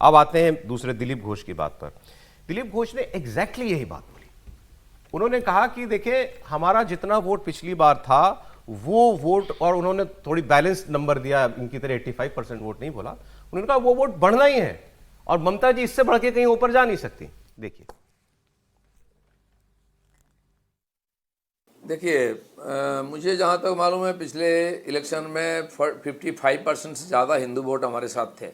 अब आते हैं दूसरे दिलीप घोष की बात पर। दिलीप घोष ने एग्जैक्टली यही बात बोली। उन्होंने कहा कि देखिए हमारा जितना वोट पिछली बार था वो वोट, और उन्होंने थोड़ी बैलेंस नंबर दिया, इनकी तरह 85% वोट नहीं बोला, उन्होंने कहा वो वोट बढ़ना ही है और ममता जी इससे बढ़ के कहीं ऊपर जा नहीं सकती। देखिए मुझे जहाँ तक मालूम है पिछले इलेक्शन में 55% से ज़्यादा हिंदू वोट हमारे साथ थे,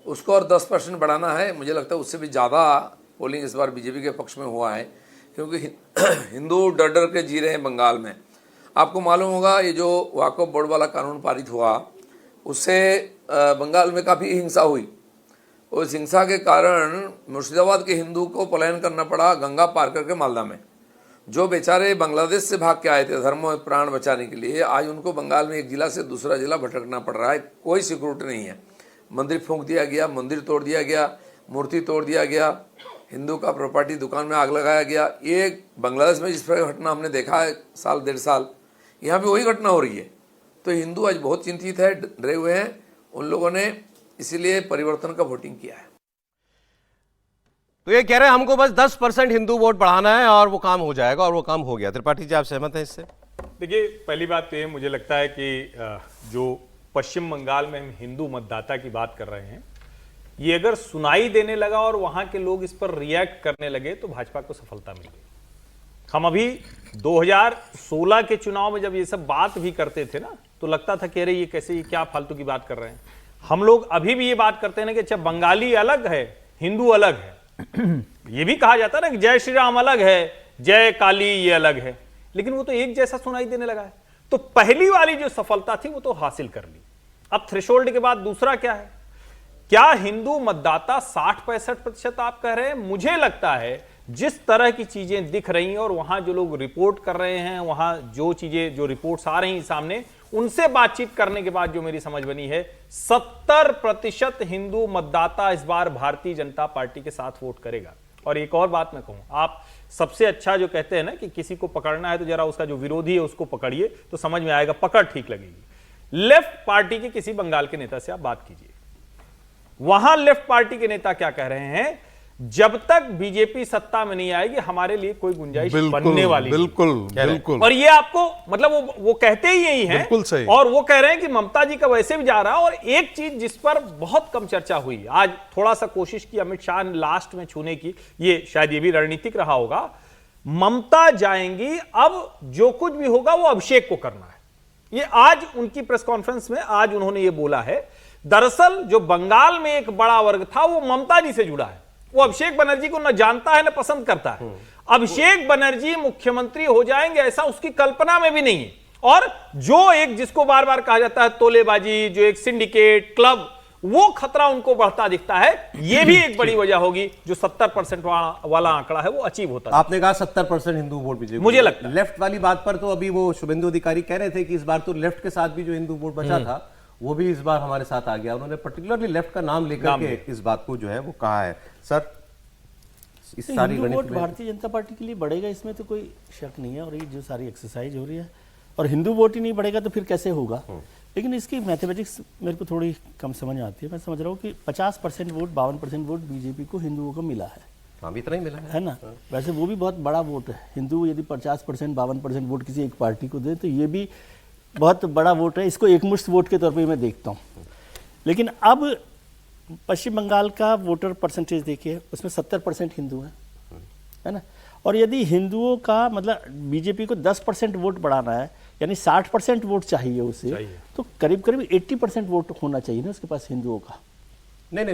उसको और 10% बढ़ाना है। मुझे लगता है उससे भी ज़्यादा पोलिंग इस बार बीजेपी के पक्ष में हुआ है, क्योंकि हिंदू डर डर के जी रहे हैं बंगाल में। आपको मालूम होगा ये जो वाकफ बोर्ड वाला कानून पारित हुआ उससे बंगाल में काफ़ी हिंसा हुई। उस हिंसा के कारण मुर्शिदाबाद के हिंदू को पलायन करना पड़ा गंगा पार करके मालदा में। जो बेचारे बांग्लादेश से भाग के आए थे धर्म और प्राण बचाने के लिए, आज उनको बंगाल में एक जिला से दूसरा जिला भटकना पड़ रहा है। कोई सिक्योरिटी नहीं है। मंदिर फूंक दिया गया, मंदिर तोड़ दिया गया, मूर्ति तोड़ दिया गया, हिंदू का प्रॉपर्टी दुकान में आग लगाया गया। ये बांग्लादेश में जिस प्रकार घटना हमने देखा है साल 1.5 साल, यहाँ पे वही घटना हो रही है। तो हिंदू आज बहुत चिंतित है, डरे हुए हैं। उन लोगों ने इसीलिए परिवर्तन का वोटिंग किया है। तो ये कह रहे हैं हमको बस 10% हिंदू वोट बढ़ाना है और वो काम हो जाएगा, और वो काम हो गया। त्रिपाठी जी आप सहमत हैं इससे? देखिए पहली बात तो ये मुझे लगता है कि जो पश्चिम बंगाल में हम हिंदू मतदाता की बात कर रहे हैं, ये अगर सुनाई देने लगा और वहां के लोग इस पर रिएक्ट करने लगे तो भाजपा को सफलता मिल गई। हम अभी 2016 के चुनाव में जब ये सब बात भी करते थे ना, तो लगता था कह रहे ये कैसे, ये क्या फालतू की बात कर रहे हैं। हम लोग अभी भी ये बात करते हैं ना कि अच्छा बंगाली अलग है, हिंदू अलग है। ये भी कहा जाता है ना कि जय श्री राम अलग है, जय काली ये अलग है, लेकिन वो तो एक जैसा सुनाई देने लगा है। तो पहली वाली जो सफलता थी वो तो हासिल कर ली। अब थ्रेशोल्ड के बाद दूसरा क्या है? क्या हिंदू मतदाता 60-65% आप कह रहे हैं? मुझे लगता है जिस तरह की चीजें दिख रही हैं और वहां जो लोग रिपोर्ट कर रहे हैं, वहां जो चीजें जो रिपोर्ट्स आ रही हैं सामने, उनसे बातचीत करने के बाद जो मेरी समझ बनी है 70% हिंदू मतदाता इस बार भारतीय जनता पार्टी के साथ वोट करेगा। और एक और बात मैं कहूं, आप सबसे अच्छा जो कहते हैं ना कि किसी को पकड़ना है तो जरा उसका जो विरोधी है उसको पकड़िए तो समझ में आएगा, पकड़ ठीक लगेगी। लेफ्ट पार्टी के किसी बंगाल के नेता से आप बात कीजिए, वहां लेफ्ट पार्टी के नेता क्या कह रहे हैं, जब तक बीजेपी सत्ता में नहीं आएगी हमारे लिए कोई गुंजाइश बनने वाली बिल्कुल। और ये आपको मतलब वो कहते ही यही हैं, बिल्कुल सही। और वो कह रहे हैं कि ममता जी का वैसे भी जा रहा है। और एक चीज जिस पर बहुत कम चर्चा हुई, आज थोड़ा सा कोशिश की अमित शाह ने लास्ट में छूने की, ये शायद ये भी रणनीतिक रहा होगा, ममता जाएंगी, अब जो कुछ भी होगा वो अभिषेक को करना है। ये आज उनकी प्रेस कॉन्फ्रेंस में आज उन्होंने ये बोला है। दरअसल जो बंगाल में एक बड़ा वर्ग था वो ममता जी से जुड़ा है, वो अभिषेक बनर्जी को न जानता है न पसंद करता है। अभिषेक बनर्जी मुख्यमंत्री हो जाएंगे ऐसा उसकी कल्पना में भी नहीं है। और जो एक जिसको बार बार कहा जाता है तोलेबाजी, जो एक सिंडिकेट क्लब, वो खतरा उनको बढ़ता दिखता है। ये भी एक बड़ी वजह होगी जो 70% वाला आंकड़ा है वो अचीव होता है। आपने कहा 70% हिंदू वोट बीजेपी, मुझे लगता है लेफ्ट वाली बात पर तो अभी वो शुभेंदु अधिकारी कह रहे थे कि इस बार तो लेफ्ट के साथ भी जो हिंदू वोट बचा था वो भी इस बार हमारे साथ आ गया। उन्होंने पर्टिकुलरली लेफ्ट का नाम लेकर के इस बात को जो है वो कहा है। सर इस सारी वोट भारतीय जनता पार्टी के लिए बढ़ेगा, इसमें तो कोई शक नहीं है। और ये जो सारी एक्सरसाइज हो रही है, और हिंदू वोट ही नहीं बढ़ेगा तो फिर कैसे होगा। लेकिन इसकी मैथमेटिक्स मेरे को थोड़ी कम समझ आती है। मैं समझ रहा हूँ कि 50% वोट, 52% वोट बीजेपी को हिंदुओं को मिला है। हाँ, इतना ही मिला है ना। वैसे वो भी बहुत बड़ा वोट है। हिंदू यदि 50%, 52% वोट किसी एक पार्टी को दे तो ये भी बहुत बड़ा वोट है। इसको एकमुश्त वोट के तौर पर मैं देखता हूँ। लेकिन अब पश्चिम बंगाल का वोटर परसेंटेज देखिए, उसमें 70% हिंदू है ना। और यदि हिंदुओं का मतलब बीजेपी को 10% वोट बढ़ाना है, यानी 60% वोट चाहिए उसे, तो करीब करीब 80% वोट होना चाहिए ना उसके पास हिंदुओं का। नहीं,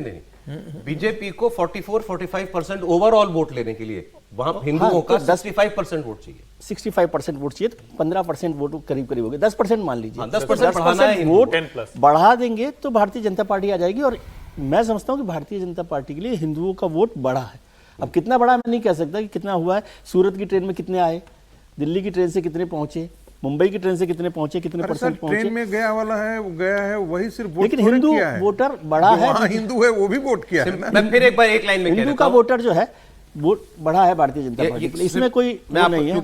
बीजेपी को 44-45% ओवरऑल वोट लेने के लिए वहां हिंदुओं का 65% वोट चाहिए। 65% वोट चाहिए तो 15% वोट करीब करीब हो गए। 10% मान लीजिए, 10% वोट बढ़ा देंगे तो भारतीय जनता पार्टी आ जाएगी। और मैं समझता हूं कि भारतीय जनता पार्टी के लिए हिंदुओं का वोट बढ़ा है। अब कितना बड़ा मैं नहीं कह सकता कि कितना हुआ है। सूरत की ट्रेन में कितने आए, दिल्ली की ट्रेन से कितने पहुंचे, मुंबई की ट्रेन से कितने पहुंचे, कितने परसेंट पहुंचे। ट्रेन में गया वाला है, गया है वही सिर्फ वोट, लेकिन हिंदू वोटर बड़ा है, हिंदू है वो भी वोट किया है। मैं फिर एक बार एक लाइन में हिंदू का वोटर जो है वोट बढ़ा है भारतीय जनता पार्टी के लिए, इसमें कोई नहीं है।